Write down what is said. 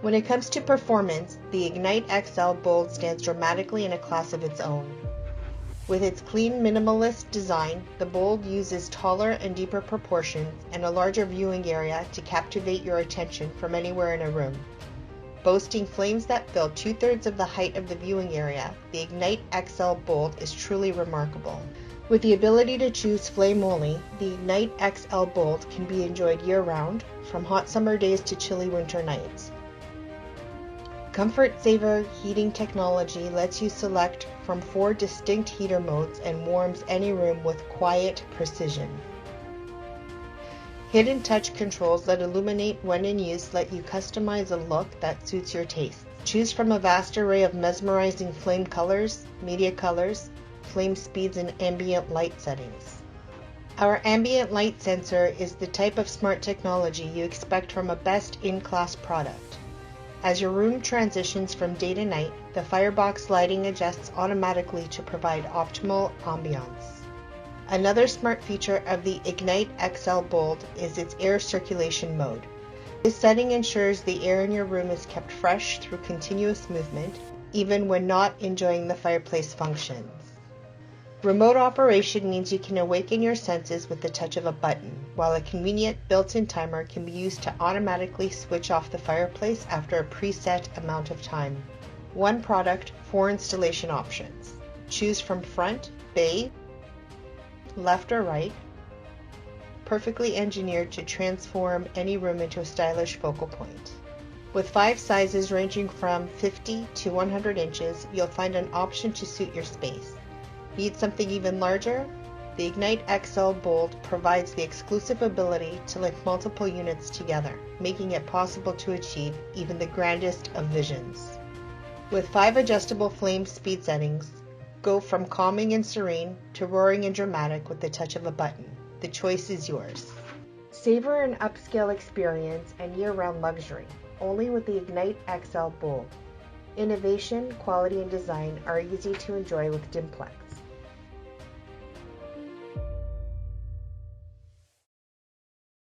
When it comes to performance, the Ignite XL Bold stands dramatically in a class of its own. With its clean minimalist design, the Bold uses taller and deeper proportions and a larger viewing area to captivate your attention from anywhere in a room. Boasting flames that fill 2/3 of the height of the viewing area, the Ignite XL Bold is truly remarkable. With the ability to choose flame only, the Ignite XL Bold can be enjoyed year-round, from hot summer days to chilly winter nights. Comfort Saver heating technology lets you select from 4 distinct heater modes and warms any room with quiet precision. Hidden touch controls that illuminate when in use let you customize a look that suits your taste. Choose from a vast array of mesmerizing flame colors, media colors, flame speeds, and ambient light settings. Our ambient light sensor is the type of smart technology you expect from a best-in-class product. As your room transitions from day to night, the Firebox lighting adjusts automatically to provide optimal ambiance. Another smart feature of the Ignite XL Bold is its air circulation mode. This setting ensures the air in your room is kept fresh through continuous movement, even when not enjoying the fireplace functions. Remote operation means you can awaken your senses with the touch of a button, while a convenient built-in timer can be used to automatically switch off the fireplace after a preset amount of time. One product, 4 installation options. Choose from front, bay, left or right, perfectly engineered to transform any room into a stylish focal point. With 5 sizes ranging from 50 to 100 inches, you'll find an option to suit your space. Need something even larger? The Ignite XL Bold provides the exclusive ability to link multiple units together, making it possible to achieve even the grandest of visions. With 5 adjustable flame speed settings, go from calming and serene to roaring and dramatic with the touch of a button. The choice is yours. Savor an upscale experience and year-round luxury, only with the Ignite XL Bold. Innovation, quality, and design are easy to enjoy with Dimplex.